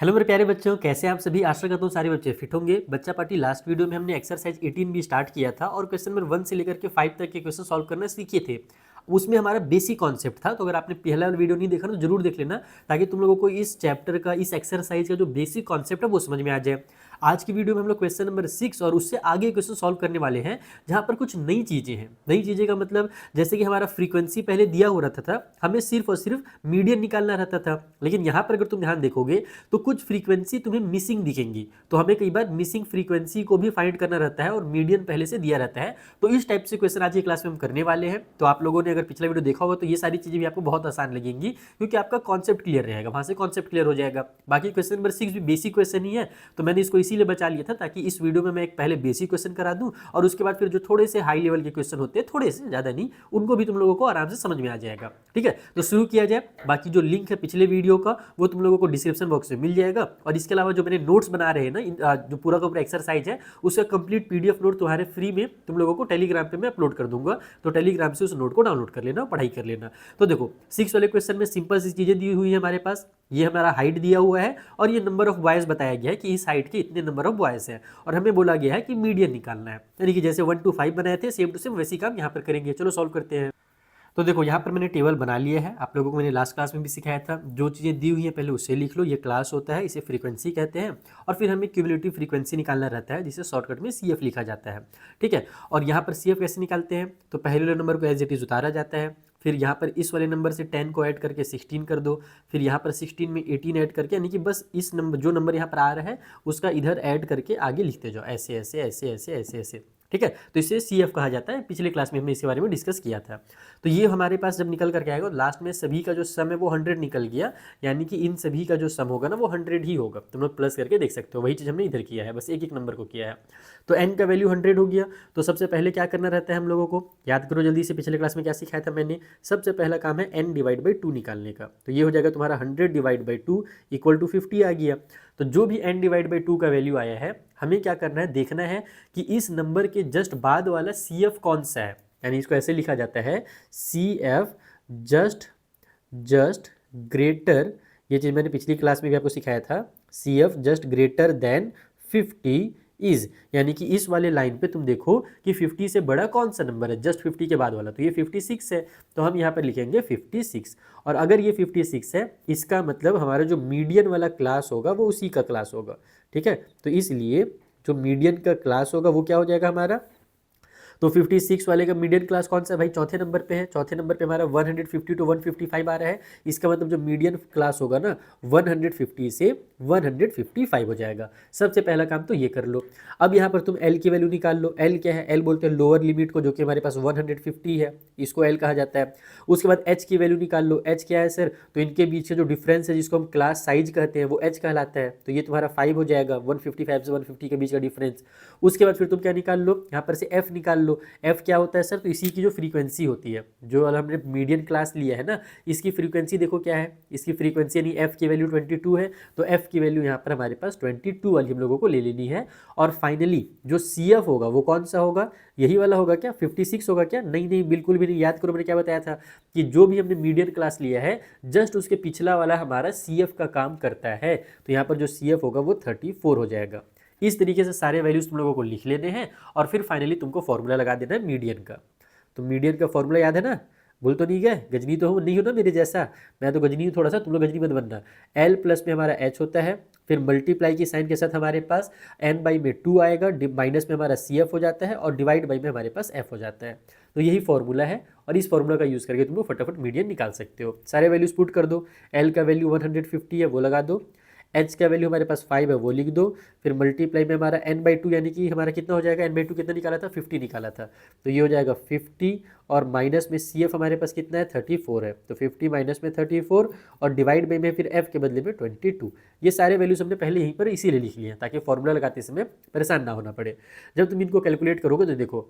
Hello मेरे प्यारे बच्चों, कैसे हैं आप सभी। आशा करता हूँ सारे बच्चे फिट होंगे। बच्चा पार्टी लास्ट वीडियो में हमने एक्सरसाइज 18 भी स्टार्ट किया था और क्वेश्चन नंबर 1 से लेकर के 5 तक के क्वेश्चन सॉल्व करना सीखे थे। उसमें हमारा बेसिक कॉन्सेप्ट था, तो अगर आपने पहला वाला वीडियो नहीं देखा तो जरूर देख लेना, ताकि तुम लोगों को इस चैप्टर का, इस एक्सरसाइज का जो बेसिक कॉन्सेप्ट है वो समझ में आ जाए। आज की वीडियो में हम लोग क्वेश्चन नंबर 6 और उससे आगे क्वेश्चन सॉल्व करने वाले हैं, जहां पर कुछ नई चीजें हैं। नई चीजें का मतलब, जैसे कि हमारा फ्रीक्वेंसी पहले दिया हो रहता था, हमें सिर्फ और सिर्फ मीडियन निकालना रहता था। लेकिन यहाँ पर अगर तुम ध्यान देखोगे तो कुछ फ्रीक्वेंसी तुम्हें मिसिंग दिखेंगी, तो हमें कई बार मिसिंग फ्रीक्वेंसी को भी फाइंड करना रहता है और मीडियन पहले से दिया रहता है। तो इस टाइप से क्वेश्चन आज की क्लास में हम करने वाले हैं। तो आप लोगों ने अगर पिछला वीडियो देखा होगा तो ये सारी चीजें भी आपको बहुत आसान लगेंगी, क्योंकि आपका कॉन्सेप्ट क्लियर रहेगा, वहां से कॉन्सेप्ट क्लियर हो जाएगा। बाकी क्वेश्चन नंबर 6 भी बेसिक क्वेश्चन ही है, तो मैंने इसको इसीलिए बचा लिया था ताकि इस वीडियो में मैं एक पहले बेसिक क्वेश्चन करा दूं और उसके बाद फिर जो थोड़े से हाई लेवल के क्वेश्चन होते हैं, थोड़े से ज्यादा नहीं, उनको भी तुम लोगों को आराम से समझ में आ जाएगा। ठीक है, तो शुरू किया जाए। बाकी जो लिंक है पिछले वीडियो का वो तुम लोगों को डिस्क्रिप्शन बॉक्स में मिल जाएगा, और इसके अलावा जो मैंने नोट्स बना रहे हैं ना, जो पूरा का पूरा एक्सरसाइज है, उसका कंप्लीट पीडीएफ नोट तुम्हारे फ्री में तुम लोगों को टेलीग्राम पे मैं अपलोड कर दूंगा। तो टेलीग्राम से उस नोट को डाउनलोड कर लेना, पढ़ाई कर लेना। तो देखो 6 वाले क्वेश्चन में सिंपल सी चीजें दी हुई है हमारे पास। ये हमारा हाइट दिया हुआ है और ये नंबर ऑफ बॉयज बताया गया है कि इस हाइट के इतने नंबर ऑफ बॉयज हैं, और हमें बोला गया है कि मीडियन निकालना है। यानी कि जैसे 1 to 5 बनाए थे, सेम टू सेम वैसी काम यहाँ पर करेंगे। चलो सॉल्व करते हैं। तो देखो यहाँ पर मैंने टेबल बना लिया है, आप लोगों को मैंने लास्ट क्लास में भी सिखाया था। जो चीज़ें दी हुई हैं पहले उसे लिख लो, ये क्लास होता है, इसे फ्रीक्वेंसी कहते हैं, और फिर हमें क्यूमुलेटिव फ्रीक्वेंसी निकालना रहता है, जिसे शॉर्टकट में सीएफ लिखा जाता है। ठीक है, और यहाँ पर सीएफ कैसे निकालते हैं, तो पहले वाले नंबर को एज इट इज उतारा जाता है, फिर यहाँ पर इस वाले नंबर से 10 को ऐड करके 16 कर दो, फिर यहाँ पर 16 में 18 ऐड करके, यानी कि बस इस नंबर, जो नंबर यहाँ पर आ रहा है उसका इधर ऐड करके आगे लिखते जाओ, ऐसे ऐसे ऐसे ऐसे ऐसे ऐसे। ठीक है, तो इसे सीएफ कहा जाता है। पिछले क्लास में हमने इसके बारे में डिस्कस किया था। तो ये हमारे पास जब निकल करके आएगा, लास्ट में सभी का जो सम है वो 100 निकल गया, यानी कि इन सभी का जो सम होगा ना वो 100 ही होगा। तुम लोग प्लस करके देख सकते हो, वही चीज़ हमने इधर किया है, बस एक एक नंबर को किया है। तो एन का वैल्यू 100 हो गया। तो सबसे पहले क्या करना रहता है हम लोगों को, याद करो जल्दी से, पिछले क्लास में क्या सिखाया था मैंने। सबसे पहला काम है n डिवाइड बाई 2 निकालने का। तो ये हो जाएगा तुम्हारा 100 डिवाइड बाई 2 इक्वल टू 50 आ गया। तो जो भी n डिवाइड बाई 2 का वैल्यू आया है, हमें क्या करना है, देखना है कि इस नंबर के जस्ट बाद वाला CF कौन सा है। यानी इसको ऐसे लिखा जाता है, CF जस्ट ग्रेटर, ये चीज़ मैंने पिछली क्लास में भी आपको सिखाया था, CF just greater than 50 is, यानी कि इस वाले लाइन पे तुम देखो कि 50 से बड़ा कौन सा नंबर है, जस्ट 50 के बाद वाला, तो ये 56 है। तो हम यहाँ पर लिखेंगे 56, और अगर ये 56 है, इसका मतलब हमारा जो मीडियन वाला क्लास होगा वो उसी का क्लास होगा। ठीक है, तो इसलिए जो मीडियन का क्लास होगा वो क्या हो जाएगा हमारा, तो 56 वाले का मीडियन क्लास कौन सा है भाई, चौथे नंबर पे है। चौथे नंबर पे हमारा 150 to 155 आ रहा है। इसका मतलब जो मीडियन क्लास होगा ना, 150 से 155 हो जाएगा। सबसे पहला काम तो ये कर लो। अब यहाँ पर तुम L की वैल्यू निकाल लो। L क्या है, L बोलते हैं लोअर लिमिट को, जो कि हमारे पास 150 है, इसको L कहा जाता है। उसके बाद H की वैल्यू निकाल लो। H क्या है सर, तो इनके बीच जो डिफरेंस है, जिसको हम क्लास साइज कहते हैं, वो H कहलाता है। तो ये तुम्हारा 5 हो जाएगा, 155 से 150 के बीच का डिफरेंस। उसके बाद फिर तुम क्या निकाल लो, यहाँ पर से F निकाल लो। F क्या होता है सर, तो इसी की जो फ्रीक्वेंसी होती है, जो हमने मीडियन क्लास लिया है ना, इसकी फ्रीक्वेंसी देखो क्या है, इसकी फ्रीक्वेंसी यानी F की वैल्यू 22 है। तो F की वैल्यू यहाँ पर हमारे पास 22 वाली हम लोगों को ले लेनी है। और फाइनली जो CF होगा वो कौन सा होगा, यही वाला होगा क्या, 56 होगा क्या, नहीं नहीं बिल्कुल भी नहीं। याद करो मैंने क्या बताया था कि जो भी हमने मीडियन क्लास लिया है, जस्ट उसके पिछला वाला हमारा CF का काम करता है। तो यहाँ पर जो CF होगा वो 34 हो जाएगा। इस तरीके से सारे वैल्यूज तुम लोगों को लिख लेने हैं, और फिर फाइनली तुमको फॉर्मूला लगा देना है मीडियन का। तो मीडियन का फॉर्मूला याद है ना, भूल तो नहीं गए, गजनी तो नहीं हो ना मेरे जैसा, मैं तो गजनी हूँ थोड़ा सा, तुम लोग गजनी मत बनना। L प्लस में हमारा H होता है, फिर मल्टीप्लाई की साइन के साथ हमारे पास n बाई में 2 आएगा, माइनस में हमारा CF हो जाता है, और डिवाइड बाई में हमारे पास F हो जाता है। तो यही फॉर्मूला है, और इस फॉर्मूला का यूज़ करके तुम फटाफट मीडियन निकाल सकते हो। सारे वैल्यूज पुट कर दो। L का वैल्यू 150 है, वो लगा दो। H का वैल्यू हमारे पास 5 है, वो लिख दो। फिर मल्टीप्लाई में हमारा n/2, यानी कि हमारा कितना हो जाएगा, n/2 कितना निकाला था, 50 निकाला था, तो ये हो जाएगा 50, और माइनस में CF हमारे पास कितना है, 34 है। तो 50 माइनस में 34, और डिवाइड बाई में फिर F के बदले में 22। ये सारे वैल्यूज हमने पहले यहीं पर इसीलिए लिख लिए हैं, ताकि फॉर्मूला लगाते समय परेशान ना होना पड़े। जब तुम इनको कैलकुलेट करोगे तो देखो,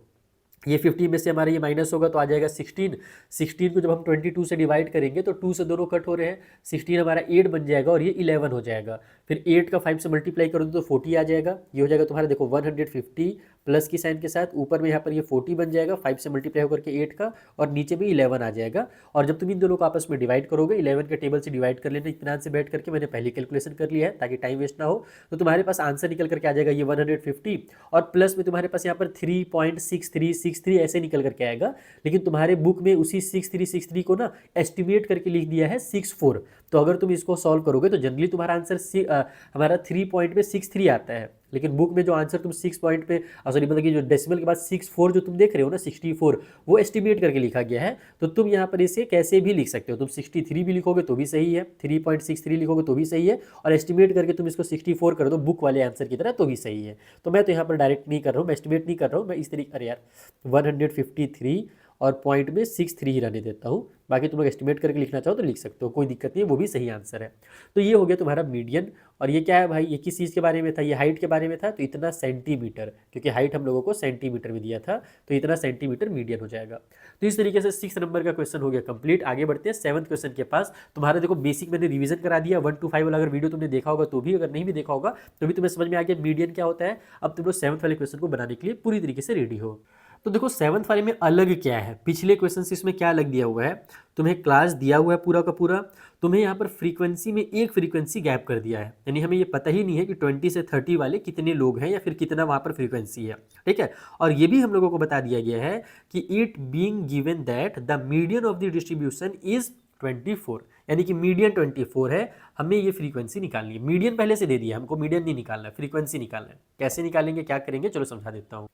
ये 50 में से हमारा ये माइनस होगा तो आ जाएगा 16। 16 को जब हम 22 से डिवाइड करेंगे तो 2 से दोनों कट हो रहे हैं, 16 हमारा 8 बन जाएगा, और ये 11 हो जाएगा। फिर 8 का 5 से मल्टीप्लाई करो तो 40 आ जाएगा। ये हो जाएगा तुम्हारा देखो 150 प्लस की साइन के साथ, ऊपर में यहाँ पर ये 40 बन जाएगा 5 से मल्टीप्लाई होकर के 8 का, और नीचे में 11 आ जाएगा। और जब तुम इन दोनों को आपस में डिवाइड करोगे, 11 के टेबल से डिवाइड कर लेना इत्मीनान से बैठ करके, मैंने पहले कैलकुलेशन कर लिया है ताकि टाइम वेस्ट ना हो। तो तुम्हारे पास आंसर निकल करके आ जाएगा ये 150, और प्लस में तुम्हारे पास यहाँ पर 3.6363 ऐसे निकल करके आएगा। लेकिन तुम्हारे बुक में उसी 6363 को ना एस्टिमेट करके लिख दिया है 64। तो अगर तुम इसको सॉल्व करोगे तो जनरली तुम्हारा आंसर हमारा 3 पॉइंट पे 63 आता है, लेकिन बुक में जो आंसर तुम 6 पॉइंट पे सॉरी मतलब कि जो डेसिमल के बाद 64 जो तुम देख रहे हो ना 64, वो एस्टिमेट करके लिखा गया है। तो तुम यहाँ पर इसे कैसे भी लिख सकते हो, तुम 63 भी लिखोगे तो भी सही है, 3.63 लिखोगे तो भी सही है, और एस्टिमेट करके तुम इसको 64 कर दो बुक वाले आंसर की तरह तो भी सही है। तो मैं तो यहाँ पर डायरेक्ट नहीं कर रहा हूँ, मैं एस्टिमेट नहीं कर रहा हूँ, मैं इस तरीके, अरे यार 153 और पॉइंट में 63 ही रहने देता हूँ। बाकी तुम लोग एस्टिमेट करके लिखना चाहो तो लिख सकते हो, कोई दिक्कत नहीं है, वो भी सही आंसर है। तो ये हो गया तुम्हारा मीडियन। और ये क्या है भाई, ये किस चीज़ के बारे में था, ये हाइट के बारे में था, तो इतना सेंटीमीटर, क्योंकि हाइट हम लोगों को सेंटीमीटर में दिया था, तो इतना सेंटीमीटर मीडियन हो जाएगा। तो इस तरीके से 6 नंबर का क्वेश्चन हो गया कंप्लीट। आगे बढ़ते हैं 7th क्वेश्चन के पास। तुम्हारा देखो बेसिक मैंने रिवीजन करा दिया 1 to 5 वाला, अगर वीडियो तुमने देखा होगा तो भी, अगर नहीं भी देखा होगा तो भी तुम्हें समझ में आ गया मीडियन क्या होता है। अब तुम लोग 7th वाले क्वेश्चन को बनाने के लिए पूरी तरीके से रेडी हो। तो देखो 7th वाले में अलग क्या है, पिछले क्वेश्चन से इसमें क्या अलग दिया हुआ है, तुम्हें क्लास दिया हुआ है पूरा का पूरा, तुम्हें यहाँ पर फ्रीक्वेंसी में एक फ्रीक्वेंसी गैप कर दिया है, यानी हमें ये पता ही नहीं है कि 20 से 30 वाले कितने लोग हैं या फिर कितना वहाँ पर फ्रीक्वेंसी है, ठीक है। और ये भी हम लोगों को बता दिया गया है कि it being given that the median of the distribution is 24, यानी कि मीडियन 24 है, हमें ये फ्रीक्वेंसी निकालनी है। मीडियन पहले से दे दिया, हमको मीडियन नहीं निकालना है, फ्रीक्वेंसी निकालना है। कैसे निकालेंगे, क्या करेंगे, चलो समझा देता हूँ।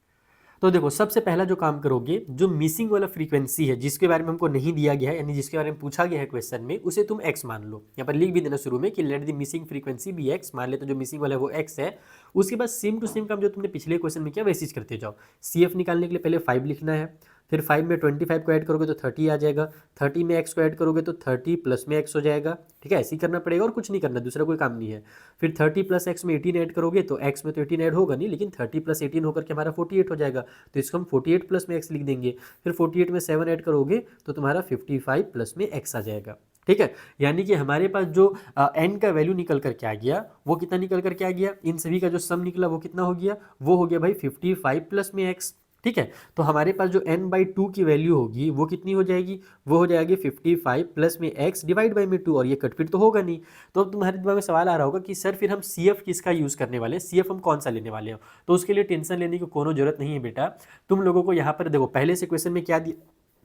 तो देखो सबसे पहला जो काम करोगे, जो मिसिंग वाला फ्रीक्वेंसी है जिसके बारे में हमको नहीं दिया गया है, यानी जिसके बारे में पूछा गया है क्वेश्चन में, उसे तुम x मान लो। यहाँ पर लिख भी देना शुरू में कि let the missing frequency be x, मान ले तो जो मिसिंग वाला है वो x है। उसके बाद सेम टू सेम काम जो तुमने पिछले क्वेश्चन में किया वैसे ही करते जाओ। CF निकालने के लिए पहले 5 लिखना है, फिर 5 में 25 को ऐड करोगे तो 30 आ जाएगा, 30 में x को ऐड करोगे तो 30 प्लस में x हो जाएगा, ठीक है। ऐसे ही करना पड़ेगा और कुछ नहीं करना, दूसरा कोई काम नहीं है। फिर 30 प्लस x में 18 ऐड करोगे तो x में तो 18 ऐड होगा नहीं, लेकिन 30 प्लस 18 होकर के हमारा 48 हो जाएगा, तो इसको हम 48 प्लस में x लिख देंगे। फिर 48 में 7 ऐड करोगे तो तुम्हारा 55 प्लस में x आ जाएगा, ठीक है। यानी कि हमारे पास जो n का वैल्यू निकल करके आ गया वो कितना निकल करके आ गया, इन सभी का जो सम निकला वो कितना हो गया, वो हो गया भाई 55 प्लस में x, ठीक है। तो हमारे पास जो n/2 की वैल्यू होगी वो कितनी हो जाएगी, वो हो जाएगी 55 प्लस में x डिवाइड बाई में 2, और ये कटपीट तो होगा नहीं। तो अब तुम्हारे दिमाग में सवाल आ रहा होगा कि सर फिर हम CF किसका यूज़ करने वाले हैं, CF हम कौन सा लेने वाले हैं। तो उसके लिए टेंशन लेने की कोनो जरूरत नहीं है बेटा। तुम लोगों को यहाँ पर देखो पहले से क्वेश्चन में क्या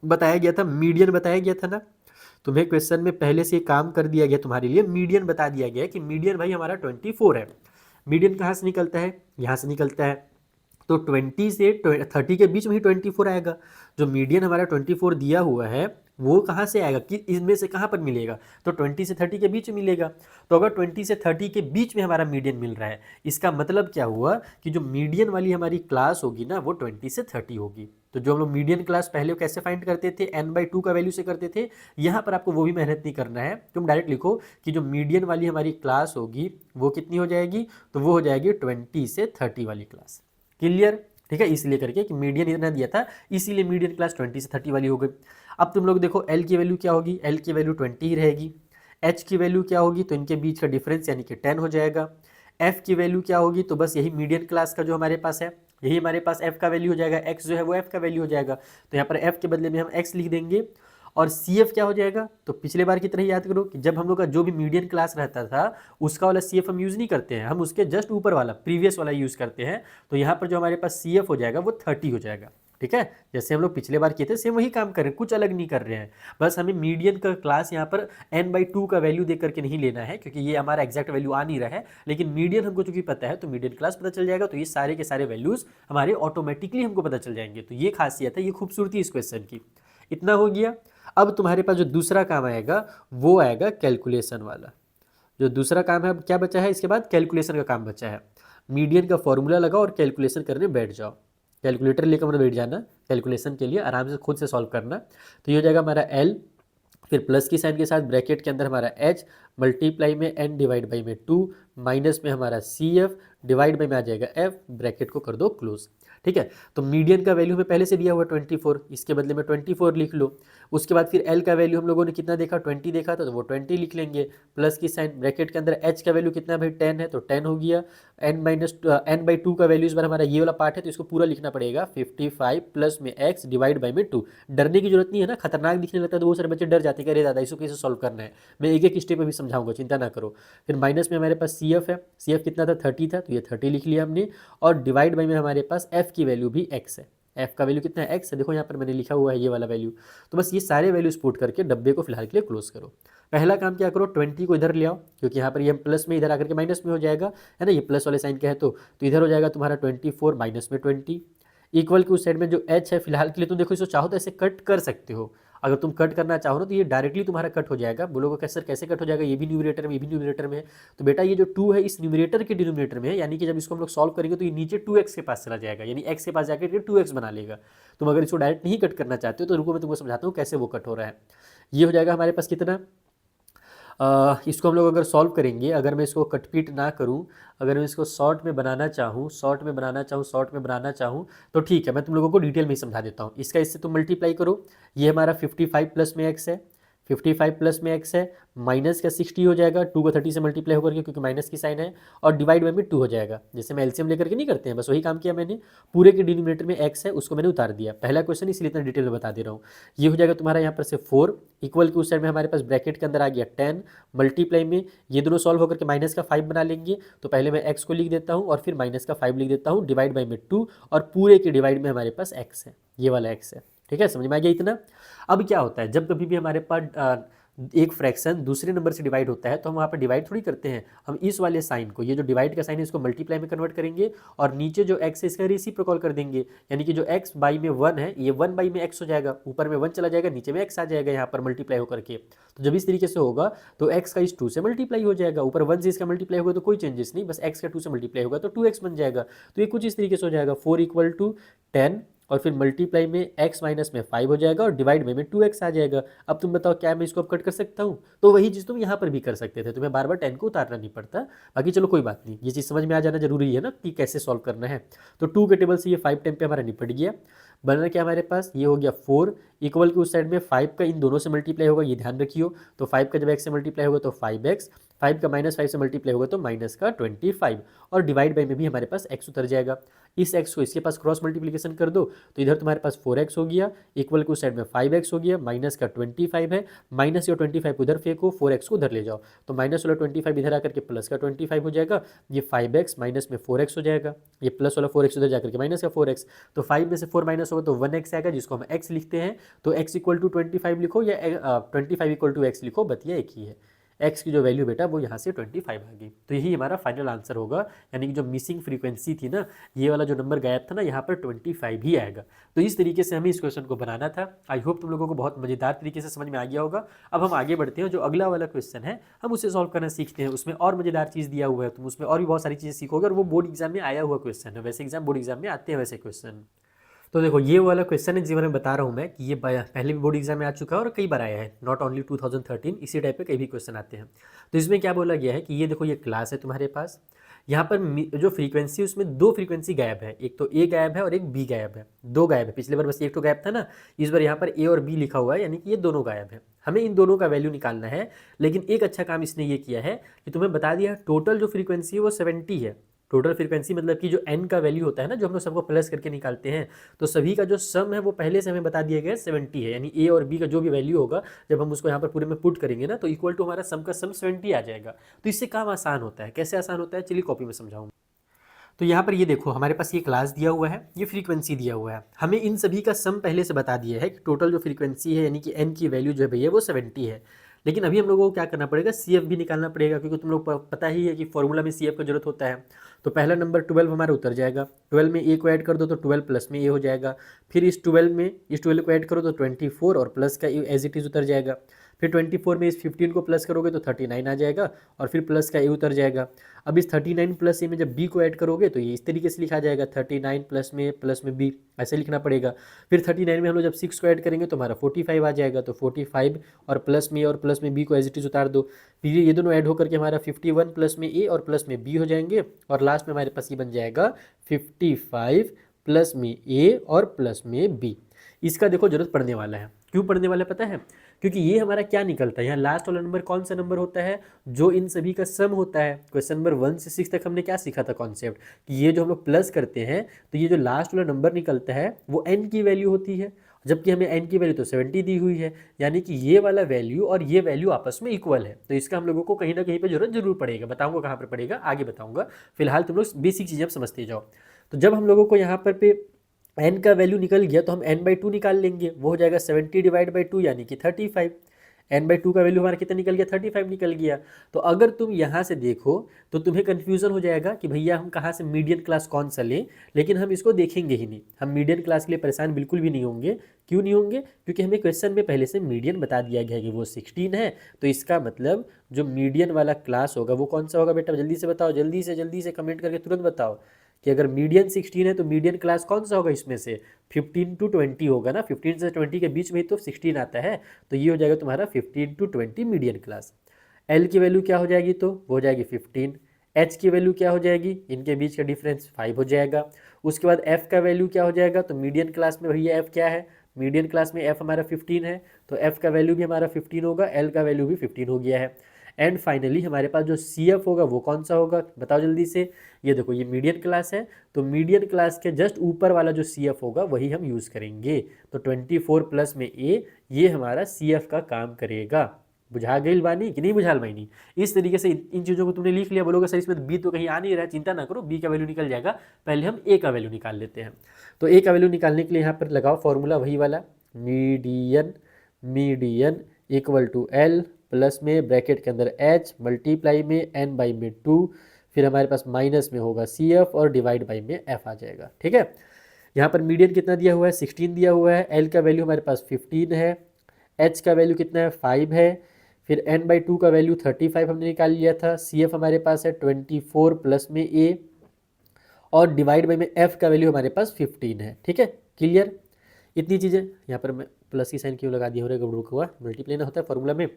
बताया गया था, मीडियन बताया गया था ना। तुम्हें क्वेश्चन में पहले से काम कर दिया गया तुम्हारे लिए, मीडियन बता दिया गया कि मीडियन भाई हमारा 24 है। मीडियन कहाँ से निकलता है, यहाँ से निकलता है, तो 20 से 30 के बीच में ही 24 आएगा। जो मीडियन हमारा 24 दिया हुआ है वो कहाँ से आएगा, कि इसमें से कहाँ पर मिलेगा, तो 20 से 30 के बीच में मिलेगा। तो अगर 20 से 30 के बीच में हमारा मीडियन मिल रहा है, इसका मतलब क्या हुआ कि जो मीडियन वाली हमारी क्लास होगी ना वो 20 से 30 होगी। तो जो हम लोग मीडियन क्लास पहले कैसे फाइंड करते थे, n/2 का वैल्यू से करते थे। यहाँ पर आपको वो भी मेहनत नहीं करना है, तुम डायरेक्ट लिखो कि जो मीडियन वाली हमारी क्लास होगी वो कितनी हो जाएगी, तो वो हो जाएगी 20 से 30 वाली क्लास। क्लियर, ठीक है। इसलिए करके कि मीडियन इतना दिया था, इसीलिए मीडियन क्लास 20 से 30 वाली हो गई। अब तुम लोग देखो L की वैल्यू क्या होगी, L की वैल्यू 20 ही रहेगी। H की वैल्यू क्या होगी, तो इनके बीच का डिफरेंस यानी कि 10 हो जाएगा। F की वैल्यू क्या होगी, तो बस यही मीडियन क्लास का जो हमारे पास है, यही हमारे पास F का वैल्यू हो जाएगा, X जो है वो F का वैल्यू हो जाएगा। तो यहाँ पर F के बदले में हम X लिख देंगे। और CF क्या हो जाएगा, तो पिछले बार की तरह याद करो कि जब हम लोग का जो भी मीडियन क्लास रहता था उसका वाला CF हम यूज़ नहीं करते हैं, हम उसके जस्ट ऊपर वाला प्रीवियस वाला यूज़ करते हैं। तो यहाँ पर जो हमारे पास CF हो जाएगा वो 30 हो जाएगा, ठीक है। जैसे हम लोग पिछले बार किए थे सेम वही काम कर रहे हैं, कुछ अलग नहीं कर रहे हैं। बस हमें मीडियन का क्लास यहाँ पर n/2 का वैल्यू देख करके नहीं लेना है, क्योंकि ये हमारा एग्जैक्ट वैल्यू आ नहीं रहा है, लेकिन मीडियन हमको चूंकि पता है तो मीडियन क्लास पता चल जाएगा, तो ये सारे के सारे वैल्यूज हमारे ऑटोमेटिकली हमको पता चल जाएंगे। तो ये खासियत है, ये खूबसूरती इस क्वेश्चन की। इतना हो गया। अब तुम्हारे पास जो दूसरा काम आएगा वो आएगा कैलकुलेशन वाला। जो दूसरा काम है, अब क्या बचा है इसके बाद, कैलकुलेशन का काम बचा है। मीडियन का फॉर्मूला लगाओ और कैलकुलेशन करने बैठ जाओ। कैलकुलेटर लेकर मतलब बैठ जाना कैलकुलेशन के लिए, आराम से खुद से सॉल्व करना। तो ये हो जाएगा हमारा L, फिर प्लस की साइन के साथ ब्रैकेट के अंदर हमारा H, मल्टीप्लाई में n डिवाइड बाई में 2 माइनस में हमारा CF डिवाइड बाई में आ जाएगा F, ब्रैकेट को कर दो क्लोज। ठीक है, तो मीडियन का वैल्यू हमें पहले से दिया हुआ 24, इसके बदले में 24 लिख लो। उसके बाद फिर L का वैल्यू हम लोगों ने कितना देखा, 20 देखा था, तो वो 20 लिख लेंगे, प्लस की साइन, ब्रैकेट के अंदर H का वैल्यू कितना है भाई 10 है, तो 10 हो गया। n/2 का वैल्यू इस बार हमारा ये वाला पार्ट है, तो इसको पूरा लिखना पड़ेगा 55 प्लस में x डिवाइड बाई में 2। डरने की जरूरत नहीं है ना, खतरनाक दिखने लगता है तो वो सारे बच्चे डर जाते हैं कि अरे दादा इसको कैसे सॉल्व करना है। मैं एक एक स्टेप में भी समझाऊंगा, चिंता ना करो। फिर माइनस में हमारे पास CF है, CF कितना था 30 था, तो ये 30 लिख लिया हमने, और डिवाइड बाई में हमारे पास F की वैल्यू भी x है। F का वैल्यू कितना है x है, देखो यहाँ पर मैंने लिखा हुआ है ये वाला वैल्यू। तो बस ये सारे वैल्यूज पुट करके डब्बे को फिलहाल के लिए क्लोज करो। पहला काम क्या करो, 20 को इधर ले आओ, क्योंकि यहाँ पर ये प्लस में इधर आकर के माइनस में हो जाएगा, है ना, ये प्लस वाले साइन का है, तो इधर हो जाएगा तुम्हारा 24 माइनस में 20 इक्वल के उस साइड में जो h है फिलहाल के लिए तुम देखो इसको चाहो तो ऐसे कट कर सकते हो। अगर तुम कट करना चाहो ना तो ये डायरेक्टली तुम्हारा कट हो जाएगा। बोलोगे कैसे कैसे कट हो जाएगा, ये भी न्यूमरेटर में ये भी न्यूमरेटर में है, तो बेटा ये जो 2 है इस न्यूमरेटर के डिनोमिनेटर में है, यानी कि जब इसको हम लोग सॉल्व करेंगे तो ये नीचे 2x के पास चला जाएगा, यानी x के पास जाकर ये 2x बना लेगा। तुम अगर इसको डायरेक्ट नहीं कट करना चाहते हो तो रुको मैं तुमको समझाता हूँ कैसे वो कट हो रहा है। ये हो जाएगा हमारे पास कितना, इसको हम लोग अगर सॉल्व करेंगे, अगर मैं इसको कटपीट ना करूं, अगर मैं इसको शॉर्ट में बनाना चाहूँ तो ठीक है, मैं तुम लोगों को डिटेल में ही समझा देता हूँ। इसका इससे तुम मल्टीप्लाई करो, ये हमारा 55 प्लस में x है, 55 प्लस में x है, माइनस का 60 हो जाएगा, 2 को 30 से मल्टीप्लाई होकर के क्योंकि माइनस की साइन है, और डिवाइड बाई में 2 हो जाएगा। जैसे मैं एलसीएम लेकर के नहीं करते हैं, बस वही काम किया मैंने। पूरे के डिनोमिनेटर में x है उसको मैंने उतार दिया, पहला क्वेश्चन इसलिए इतना डिटेल में बता दे रहा हूँ। ये हो जाएगा तुम्हारा यहाँ पर से 4 इक्वल के उस साइड में हमारे पास ब्रैकेट के अंदर आ गया 10 मल्टीप्लाई में ये दोनों सॉल्व होकर के माइनस का 5 बना लेंगे, तो पहले मैं x को लिख देता हूँ और फिर माइनस का 5 लिख देता हूँ, डिवाइड बाई में 2, और पूरे के डिवाइड में हमारे पास x है, ये वाला x है। ठीक है, समझ में आ गया इतना। अब क्या होता है, जब कभी भी हमारे पास एक फ्रैक्शन दूसरे नंबर से डिवाइड होता है तो हम वहाँ पर डिवाइड थोड़ी करते हैं, हम इस वाले साइन को, ये जो डिवाइड का साइन है इसको मल्टीप्लाई में कन्वर्ट करेंगे, और नीचे जो x है इसका रेसिप्रोकल कर देंगे, यानी कि जो x बाई में 1 है ये 1 बाई में x हो जाएगा, ऊपर में 1 चला जाएगा, नीचे में x आ जाएगा यहाँ पर मल्टीप्लाई होकर के। तो जब इस तरीके से होगा तो x का इस 2 से मल्टीप्लाई हो जाएगा, ऊपर 1 से इसका मल्टीप्लाई होगा तो कोई चेंजेस नहीं, बस x का 2 से मल्टीप्लाई होगा तो 2x बन जाएगा। तो ये कुछ इस तरीके से हो जाएगा, 4 इक्वल टू 10 और फिर मल्टीप्लाई में x माइनस में 5 हो जाएगा, और डिवाइड में 2x आ जाएगा। अब तुम बताओ क्या मैं इसको अब कट कर सकता हूँ, तो वही चीज़ तुम यहाँ पर भी कर सकते थे, तुम्हें बार बार 10 को उतारना नहीं पड़ता। बाकी चलो कोई बात नहीं, ये चीज़ समझ में आ जाना जरूरी है ना कि कैसे सॉल्व करना है। तो 2 के टेबल से ये 5 टाइम पे हमारा निपट गया। बनना क्या हमारे पास, ये हो गया 4 इक्वल के उस साइड में 5 का इन दोनों से मल्टीप्लाई होगा, ये ध्यान रखियो। तो 5 का जब x से मल्टीप्लाई होगा तो 5x, 5 का -5 से मल्टीप्लाई होगा तो माइनस का 25, और डिवाइड बाई में भी हमारे पास x उतर जाएगा। इस x को इसके पास क्रॉस मल्टीप्लिकेशन कर दो तो इधर तुम्हारे पास 4x हो गया, इक्वल के उस साइड में 5x हो गया, माइनस का 25 है, माइनस या 25 को उधर फेंको, 4x को उधर ले जाओ, तो माइनस वाला 25 इधर आकर के प्लस का 25 हो जाएगा, ये 5x माइनस में 4x हो जाएगा, ये प्लस वाला 4x उधर जाकर के माइनस का 4x, तो 5 में से 4 माइनस होगा तो 1x आएगा, जिसको हम x लिखते हैं। तो x इक्वल टू 25 लिखो या 25 इक्वल टू x लिखो, बतिया एक ही है। x की जो वैल्यू बेटा वो यहाँ से 25 आ गई, तो यही हमारा फाइनल आंसर होगा। यानी कि जो मिसिंग फ्रीक्वेंसी थी ना, ये वाला जो नंबर गायब था ना, यहाँ पर 25 ही आएगा। तो इस तरीके से हमें इस क्वेश्चन को बनाना था। आई होप तुम लोगों को बहुत मजेदार तरीके से समझ में आ गया होगा। अब हम आगे बढ़ते हैं, जो अगला वाला क्वेश्चन है हम उसे सॉल्व करना सीखते हैं। उसमें और मजेदार चीज़ दिया हुआ है, तुम उसमें और भी बहुत सारी चीज़ें सीखोगे, और वो बोर्ड एग्जाम में आया हुआ क्वेश्चन है। वैसे एग्जाम बोर्ड एग्जाम में आते हैं वैसे क्वेश्चन। तो देखो ये वाला क्वेश्चन है जिसे मैं बता रहा हूँ मैं कि ये पहले भी बोर्ड एग्जाम में आ चुका है और कई बार आया है, नॉट ओनली 2013, इसी टाइप पे कई भी क्वेश्चन आते हैं। तो इसमें क्या बोला गया है कि ये देखो ये क्लास है तुम्हारे पास, यहाँ पर जो फ्रीक्वेंसी उसमें 2 फ्रीक्वेंसी गायब है, एक तो ए गायब है और एक बी गायब है, 2 गायब है। पिछले बार बस एक तो गायब था ना, इस बार यहाँ पर ए और बी लिखा हुआ है, यानी कि ये दोनों गायब है। हमें इन दोनों का वैल्यू निकालना है, लेकिन एक अच्छा काम इसने ये किया है कि तुम्हें बता दिया टोटल जो फ्रीक्वेंसी है वो 70 है। टोटल फ्रीक्वेंसी मतलब कि जो n का वैल्यू होता है ना, जो हम लोग सबको प्लस करके निकालते हैं, तो सभी का जो सम है वो पहले से हमें बता दिया गया है 70 है। यानी a और b का जो भी वैल्यू होगा जब हम उसको यहाँ पर पूरे में पुट करेंगे ना, तो इक्वल टू हमारा सम का सम 70 आ जाएगा। तो इससे काम आसान होता है। कैसे आसान होता है, चलिए कॉपी में समझाऊँ। तो यहाँ पर ये देखो हमारे पास ये क्लास दिया हुआ है, ये फ्रीक्वेंसी दिया हुआ है, हमें इन सभी का सम पहले से बता दिया है कि टोटल जो फ्रीक्वेंसी है यानी कि n की वैल्यू जो है भैया वो 70 है। लेकिन अभी हम लोगों को क्या करना पड़ेगा, CF भी निकालना पड़ेगा, क्योंकि तुम लोग पता ही है कि फॉर्मूला में CF का जरूरत होता है। तो पहला नंबर 12 हमारा उतर जाएगा, 12 में a को ऐड कर दो तो 12 प्लस में a हो जाएगा, फिर इस 12 को ऐड करो तो 24 और प्लस का एज इट इज उतर जाएगा, फिर 24 में इस 15 को प्लस करोगे तो 39 आ जाएगा और फिर प्लस का ए उतर जाएगा। अब इस 39 प्लस ए में जब बी को ऐड करोगे तो ये इस तरीके से लिखा जाएगा 39 प्लस में बी, ऐसे लिखना पड़ेगा। फिर 39 में हम लोग जब 6 को ऐड करेंगे तो हमारा 45 आ जाएगा, तो 45 और प्लस में बी को एज इट इज उतार दो। फिर ये दोनों ऐड होकर के हमारा 51 प्लस में ए और प्लस में बी हो जाएंगे और लास्ट में हमारे पास ये बन जाएगा 55 प्लस में ए और प्लस में बी। इसका देखो जरूरत पड़ने वाला है, क्यों पड़ने वाला है पता है? क्योंकि ये हमारा क्या निकलता है, यहाँ लास्ट वाला नंबर कौन सा नंबर होता है, जो इन सभी का सम होता है। क्वेश्चन नंबर 1 से 6 तक हमने क्या सीखा था कॉन्सेप्ट, कि ये जो हम लोग प्लस करते हैं तो ये जो लास्ट वाला नंबर निकलता है वो n की वैल्यू होती है, जबकि हमें n की वैल्यू तो 70 दी हुई है, यानी कि ये वाला वैल्यू और ये वैल्यू आपस में इक्वल है। तो इसका हम लोगों को कहीं ना कहीं पर जरूरत जरूर पड़ेगा, बताऊंगा कहाँ पर पड़ेगा, आगे बताऊंगा। फिलहाल तुम लोग बेसिक चीज़ें अब समझते जाओ। तो जब हम लोगों को यहाँ पर पे n का वैल्यू निकल गया तो हम n/2 निकाल लेंगे, वो हो जाएगा 70 डिवाइड बाई 2 यानी कि 35। n/2 का वैल्यू हमारा कितना निकल गया, 35 निकल गया। तो अगर तुम यहाँ से देखो तो तुम्हें कन्फ्यूजन हो जाएगा कि भैया हम कहाँ से मीडियन क्लास कौन सा लें, लेकिन हम इसको देखेंगे ही नहीं। हम मीडियन क्लास के लिए परेशान बिल्कुल भी नहीं होंगे। क्यों नहीं होंगे? क्योंकि हमें क्वेश्चन में पहले से मीडियन बता दिया गया है कि वो 16 है। तो इसका मतलब जो मीडियन वाला क्लास होगा वो कौन सा होगा बेटा, जल्दी से बताओ, जल्दी से कमेंट करके तुरंत बताओ कि अगर मीडियन 16 है तो मीडियन क्लास कौन सा होगा इसमें से, 15 to 20 होगा ना, 15 से 20 के बीच में ही तो 16 आता है। तो ये हो जाएगा तुम्हारा 15 to 20 मीडियन क्लास। एल की वैल्यू क्या हो जाएगी, तो वो हो जाएगी 15। एच की वैल्यू क्या हो जाएगी, इनके बीच का डिफरेंस 5 हो जाएगा। उसके बाद एफ का वैल्यू क्या हो जाएगा, तो मीडियन क्लास में भैया एफ क्या है, मीडियन क्लास में एफ हमारा 15 है, तो एफ का वैल्यू भी हमारा 15 होगा, एल का वैल्यू भी 15 हो गया है। एंड फाइनली हमारे पास जो सी एफ होगा वो कौन सा होगा, बताओ जल्दी से। ये देखो ये मीडियन क्लास है, तो मीडियन क्लास के जस्ट ऊपर वाला जो सी एफ होगा वही हम यूज़ करेंगे। तो 24 प्लस में ए, ये हमारा सी एफ का काम करेगा। बुझा गई बानी कि नहीं बुझाल बानी? इस तरीके से इन चीज़ों को तुमने लिख लिया। बोलोगे सर इसमें बी तो कहीं आ नहीं रहा है, चिंता ना करो, बी का वैल्यू निकल जाएगा। पहले हम ए का वैल्यू निकाल लेते हैं। तो ए का वैल्यू निकालने के लिए यहाँ पर लगाओ फॉर्मूला वही वाला, median equal to L plus में ब्रैकेट के अंदर एच मल्टीप्लाई में एन बाई में 2, फिर हमारे पास माइनस में होगा सी एफ और डिवाइड बाई में एफ आ जाएगा। ठीक है, यहाँ पर मीडियन कितना दिया हुआ है, 16 दिया हुआ है, एल का वैल्यू हमारे पास 15 है, एच का वैल्यू कितना है 5 है, फिर n/2 का वैल्यू 35 हमने निकाल लिया था, सी एफ हमारे पास है 24 प्लस में ए और डिवाइड बाई में एफ का वैल्यू हमारे पास 15 है। ठीक है, क्लियर? इतनी चीज़ें। यहाँ पर मैं प्लस की साइन क्यों लगा दिया, हो रहा है गड़बड़ हुआ, मल्टीप्लाई ना होता है फॉर्मूला में।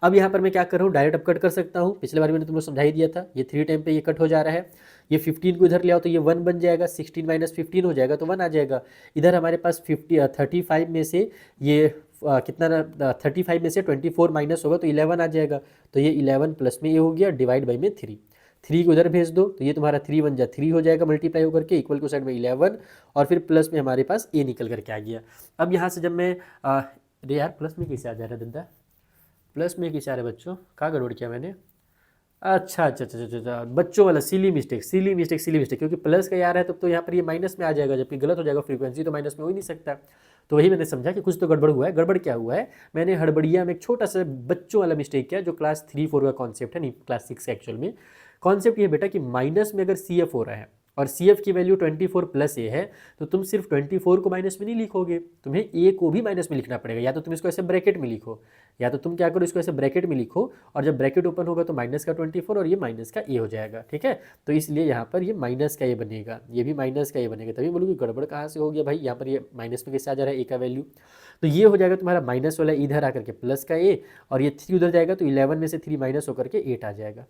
अब यहाँ पर मैं क्या कर रहा हूँ, डायरेक्ट अब कट कर सकता हूँ। पिछले बार मैंने तुम लोग समझा ही दिया था, ये 3 टाइम पे ये कट हो जा रहा है। ये 15 को इधर ले आओ तो ये 1 बन जाएगा, 16 माइनस 15 हो जाएगा तो 1 आ जाएगा। इधर हमारे पास 35 में से ये कितना 35 में से 24 माइनस होगा तो 11 आ जाएगा। तो ये 11 प्लस में ये हो गया डिवाइड बाई में 3 को उधर भेज दो तो ये तुम्हारा 3 1 जा 3 हो जाएगा मल्टीप्लाई होकर के, इक्वल को साइड में 11 और फिर प्लस में हमारे पास ए निकल करके आ गया। अब यहाँ से जब मैं अरे यार प्लस में कैसे आ जा रहा है दंदा, प्लस में कैसे आ रहा है बच्चों, कहाँ गड़बड़ किया मैंने? अच्छा, बच्चों वाला सिली मिस्टेक, क्योंकि प्लस का यार है तब तो यहाँ पर ये माइनस में आ जाएगा, जबकि गलत हो जाएगा, फ्रीक्वेंसी तो माइनस में हो ही नहीं सकता। तो वही मैंने समझा कि कुछ तो गड़बड़ हुआ है। गड़बड़ क्या हुआ है, मैंने हड़बड़िया में एक छोटा सा बच्चों वाला मिस्टेक किया, जो क्लास 3-4 का कॉन्सेप्ट है, नहीं क्लास 6 एक्चुअल में। कॉन्सेप्ट ये बेटा कि माइनस में अगर सी एफ हो रहा है और सी एफ की वैल्यू 24 प्लस ए है, तो तुम सिर्फ 24 को माइनस में नहीं लिखोगे, तुम्हें ए को भी माइनस में लिखना पड़ेगा। या तो तुम इसको ऐसे ब्रैकेट में लिखो, या तो तुम क्या करो, इसको ऐसे ब्रैकेट में लिखो और जब ब्रैकेट ओपन होगा तो माइनस का 24 और ये माइनस का ए हो जाएगा। ठीक है, तो इसलिए यहाँ पर ये माइनस का ए बनेगा, ये भी माइनस का ए बनेगा। तभी बोलोगे गड़बड़ कहाँ से हो गया भाई, यहाँ पर ये माइनस में कैसे आ जा रहा है ए का वैल्यू। तो ये हो जाएगा तुम्हारा माइनस वाला इधर आकर के प्लस का ए, और ये 3 उधर जाएगा तो 11 में से 3 माइनस होकर के 8 आ जाएगा।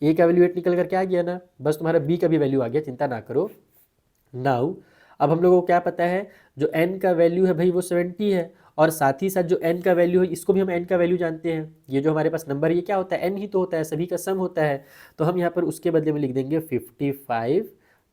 ए का वैल्यू 8 निकल करके आ गया ना, बस तुम्हारा बी का भी वैल्यू आ गया, चिंता ना करो। नाउ अब हम लोगों को क्या पता है, जो n का वैल्यू है भाई वो 70 है, और साथ ही साथ जो n का वैल्यू है इसको भी हम n का वैल्यू जानते हैं। ये जो हमारे पास नंबर ये क्या होता है, n ही तो होता है, सभी का सम होता है। तो हम यहाँ पर उसके बदले में लिख देंगे 55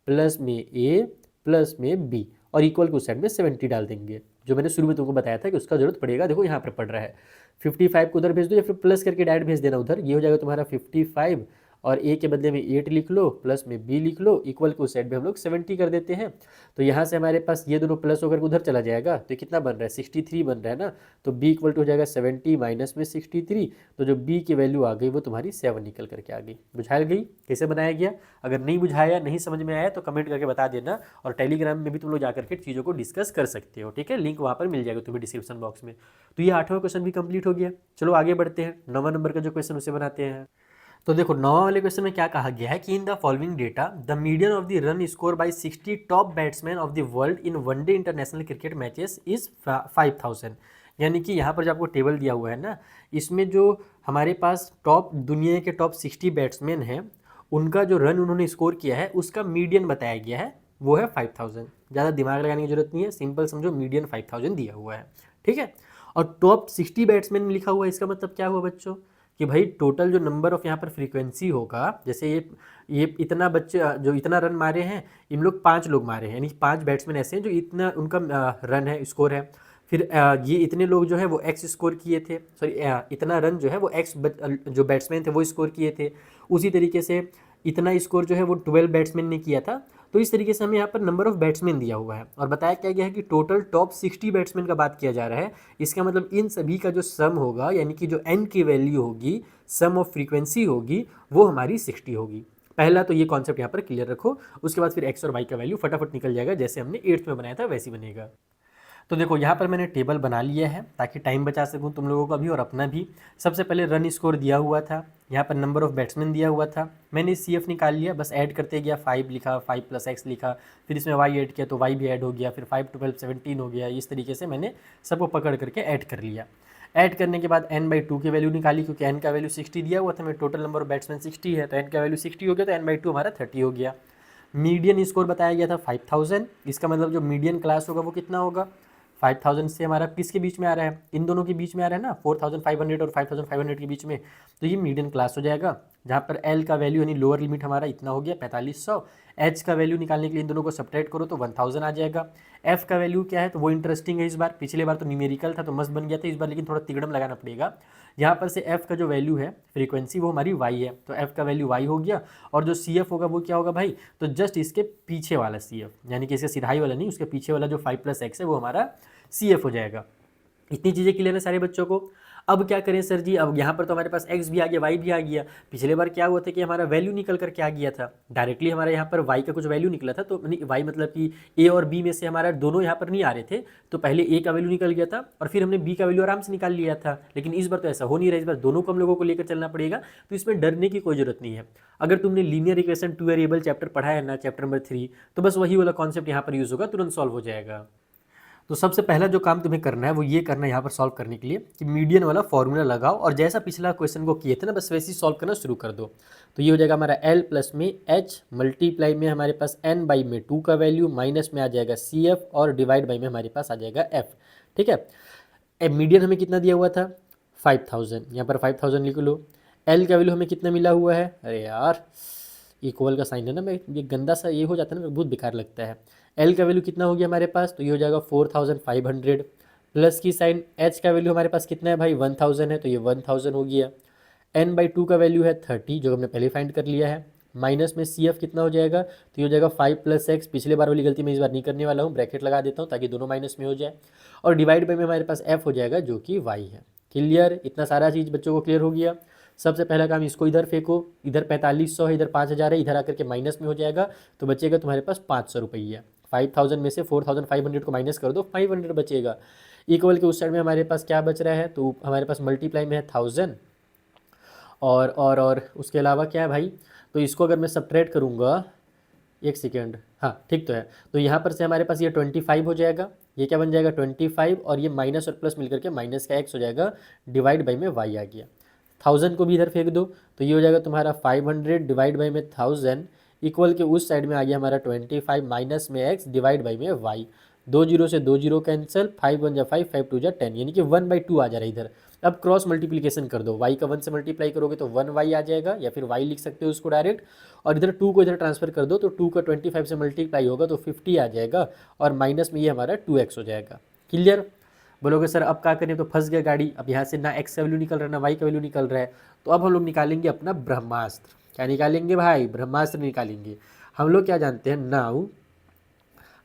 प्लस में a प्लस में b और इक्वल को साइड में 70 डाल देंगे, जो मैंने शुरू में तुमको बताया था कि उसका जरूरत पड़ेगा। देखो यहाँ पर पड़ रहा है, 55 को उधर भेज दो या फिर प्लस करके डायरेक्ट भेज देना उधर। ये हो जाएगा तुम्हारा 55 और a के बदले में 8 लिख लो, प्लस में b लिख लो, इक्वल के उस साइड में हम लोग 70 कर देते हैं। तो यहाँ से हमारे पास ये दोनों प्लस होकर उधर चला जाएगा, तो कितना बन रहा है 63 बन रहा है ना। तो b इक्वल टू हो जाएगा 70 माइनस में 63, तो जो b की वैल्यू आ गई वो तुम्हारी 7 निकल करके आ गई। बुझाई गई कैसे बनाया गया? अगर नहीं बुझाया, नहीं समझ में आया तो कमेंट करके बता देना, और टेलीग्राम में भी तुम लोग जाकर के चीज़ों को डिस्कस कर सकते हो, ठीक है, लिंक वहाँ पर मिल जाएगा तुम्हें डिस्क्रिप्शन बॉक्स में। तो ये 8वां क्वेश्चन भी कंप्लीट हो गया। चलो आगे बढ़ते हैं, 9वां नंबर का जो क्वेश्चन उसे बनाते हैं। तो देखो 9वां वाले क्वेश्चन में क्या कहा गया है कि in the following data the median of the run score bye 60 top batsman of the world in one day international cricket matches is 5000। यानी कि यहाँ पर जो आपको टेबल दिया हुआ है ना, इसमें जो हमारे पास टॉप दुनिया के टॉप 60 बैट्समैन हैं, उनका जो रन उन्होंने स्कोर किया है उसका मीडियन बताया गया है, वो है 5000। ज़्यादा दिमाग लगाने की जरूरत नहीं है, सिंपल समझो, मीडियन 5000 दिया हुआ है, ठीक है। और टॉप 60 बैट्समैन में लिखा हुआ है, इसका मतलब क्या हुआ बच्चों कि भाई टोटल जो नंबर ऑफ यहाँ पर फ्रीक्वेंसी होगा, जैसे ये इतना बच्चे जो इतना रन मारे हैं, इन लोग 5 लोग मारे हैं, यानी 5 बैट्समैन ऐसे हैं जो इतना उनका रन है, स्कोर है। फिर ये इतने लोग जो है वो एक्स स्कोर किए थे, सॉरी इतना रन जो है वो एक्स जो बैट्समैन थे वो स्कोर किए थे। उसी तरीके से इतना स्कोर जो है वो 12 बैट्समैन ने किया था। तो इस तरीके से हमें यहाँ पर नंबर ऑफ बैट्समैन दिया हुआ है, और बताया क्या गया है कि टोटल टॉप 60 बैट्समैन का बात किया जा रहा है। इसका मतलब इन सभी का जो सम होगा, यानी कि जो एन की वैल्यू होगी, सम ऑफ फ्रीक्वेंसी होगी, वो हमारी 60 होगी। पहला तो ये कॉन्सेप्ट यहाँ पर क्लियर रखो, उसके बाद फिर एक्स और वाई का वैल्यू फटाफट निकल जाएगा, जैसे हमने 8th में बनाया था वैसे ही बनेगा। तो देखो यहाँ पर मैंने टेबल बना लिया है ताकि टाइम बचा सकूँ तुम लोगों का भी और अपना भी। सबसे पहले रन स्कोर दिया हुआ था, यहाँ पर नंबर ऑफ बैट्समैन दिया हुआ था, मैंने CF निकाल लिया, बस ऐड करते गया, 5 लिखा, 5 + x लिखा, फिर इसमें y ऐड किया तो y भी ऐड हो गया, फिर 5 × 12 17 हो गया। इस तरीके से मैंने सबको पकड़ करके ऐड कर लिया। ऐड करने के बाद n/2 की वैल्यू निकाली, क्योंकि n का वैल्यू 60 दिया हुआ था, मेरे टोटल नंबर ऑफ बैट्समैन 60 है, तो n का वैल्यू 60 हो गया, तो n/2 हमारा 30 हो गया। मीडियन स्कोर बताया गया था 5000, इसका मतलब जो मीडियन क्लास होगा वो कितना होगा, 5000 से हमारा किसके बीच में आ रहा है, इन दोनों के बीच में आ रहा है ना, 4500 और 5500 के बीच में, तो ये मीडियन क्लास हो जाएगा। जहाँ पर L का वैल्यू यानी लोअर लिमिट हमारा इतना हो गया 4500, H का वैल्यू निकालने के लिए इन दोनों को सब्ट्रैक्ट करो तो 1000 आ जाएगा। F का वैल्यू क्या है, तो वो इंटरेस्टिंग है इस बार, पिछले बार तो न्यूमेरिकल था तो मस्त बन गया था, इस बार लेकिन थोड़ा तिगड़म लगाना पड़ेगा। यहाँ पर से F का जो वैल्यू है फ्रीक्वेंसी वो हमारी Y है, तो F का वैल्यू Y हो गया। और जो CF होगा वो क्या होगा भाई, तो जस्ट इसके पीछे वाला CF, यानी कि इसके सिधाई वाला नहीं, उसके पीछे वाला जो 5 + x है वो हमारा CF हो जाएगा। इतनी चीज़ें क्लियर है सारे बच्चों को। अब क्या करें सर जी, अब यहाँ पर तो हमारे पास x भी आ गया, y भी आ गया। पिछले बार क्या हुआ था कि हमारा वैल्यू निकल कर के आ गया था, डायरेक्टली हमारा यहाँ पर y का कुछ वैल्यू निकला था, तो y मतलब कि a और b में से हमारा दोनों यहाँ पर नहीं आ रहे थे, तो पहले a का वैल्यू निकल गया था और फिर हमने b का वैल्यू आराम से निकाल लिया था। लेकिन इस बार तो ऐसा हो नहीं रहा, इस बार दोनों को हम लोगों को लेकर चलना पड़ेगा, तो इसमें डरने की कोई जरूरत नहीं है। अगर तुमने लीनियर इक्वेशन 2 वेरिएबल चैप्टर पढ़ा है ना, चैप्टर नंबर 3, तो बस वही वाला कॉन्सेप्ट यहाँ पर यूज़ होगा, तुरंत सॉल्व हो जाएगा। तो सबसे पहला जो काम तुम्हें करना है वो ये करना है यहाँ पर सॉल्व करने के लिए कि मीडियन वाला फॉर्मूला लगाओ, और जैसा पिछला क्वेश्चन को किए थे ना, बस वैसे ही सॉल्व करना शुरू कर दो। तो ये हो जाएगा हमारा L प्लस में H मल्टीप्लाई में हमारे पास n/2 का वैल्यू, माइनस में आ जाएगा CF और डिवाइड बाई में हमारे पास आ जाएगा F। ठीक है, मीडियन हमें कितना दिया हुआ था 5000, यहाँ पर 5000 लिख लो। L का वैल्यू हमें कितना मिला हुआ है, अरे यार इक्वल का साइन है ना, मैं ये गंदा सा ये हो जाता है ना, बहुत बेकार लगता है। L का वैल्यू कितना हो गया हमारे पास, तो ये हो जाएगा 4500, प्लस की साइन H का वैल्यू हमारे पास कितना है भाई 1000 है, तो ये 1000 हो गया। n/2 का वैल्यू है 30, जो हमने पहले फाइंड कर लिया है, माइनस में CF कितना हो जाएगा, तो ये हो जाएगा 5 + x, पिछले बार वाली गलती मैं इस बार नहीं करने वाला हूँ, ब्रैकेट लगा देता हूँ ताकि दोनों माइनस में हो जाए, और डिवाइड बाई में हमारे पास F हो जाएगा जो कि y है। क्लियर, इतना सारा चीज़ बच्चों को क्लियर हो गया। सबसे पहला काम, इसको इधर फेंको, इधर 4500 है, इधर 5000 है, इधर आकर के माइनस में हो जाएगा, तो बचेगा तुम्हारे पास 500 रुपये। 5000 में से 4500 को माइनस कर दो, 500 बचेगा। इक्वल के उस साइड में हमारे पास क्या बच रहा है, तो हमारे पास मल्टीप्लाई में है 1000, और उसके अलावा क्या है भाई, तो इसको अगर मैं सब्ट्रैक्ट करूँगा, एक सेकेंड, हाँ ठीक तो है, तो यहाँ पर से हमारे पास ये 25 हो जाएगा, ये क्या बन जाएगा 25, और ये माइनस और प्लस मिलकर के माइनस का x हो जाएगा, डिवाइड बाई में y आ गया। 1000 को भी इधर फेंक दो, तो ये हो जाएगा तुम्हारा 500 डिवाइड बाई में 1000, इक्वल के उस साइड में आ गया हमारा 25 माइनस में x डिवाइड बाई में y। 2 0 से 2 0 कैंसिल, 5 1 जा 5, 5 2 जा 10, यानी कि 1/2 आ जा रहा है इधर। अब क्रॉस मल्टीप्लिकेशन कर दो, y का 1 से मल्टीप्लाई करोगे तो 1y आ जाएगा, या फिर y लिख सकते हो उसको डायरेक्ट, और इधर 2 को इधर ट्रांसफर कर दो, तो 2 का 25 से मल्टीप्लाई होगा तो 50 आ जाएगा, और माइनस में ये हमारा 2x हो जाएगा। क्लियर, बोलोगे सर अब क्या करें, तो फंस गया गाड़ी, अब यहाँ से ना x का वैल्यू निकल रहा है ना y का वैल्यू निकल रहा है, तो अब हम लोग निकालेंगे अपना ब्रह्मास्त्र। क्या निकालेंगे भाई, ब्रह्मास्त्र निकालेंगे। हम लोग क्या जानते हैं, नाउ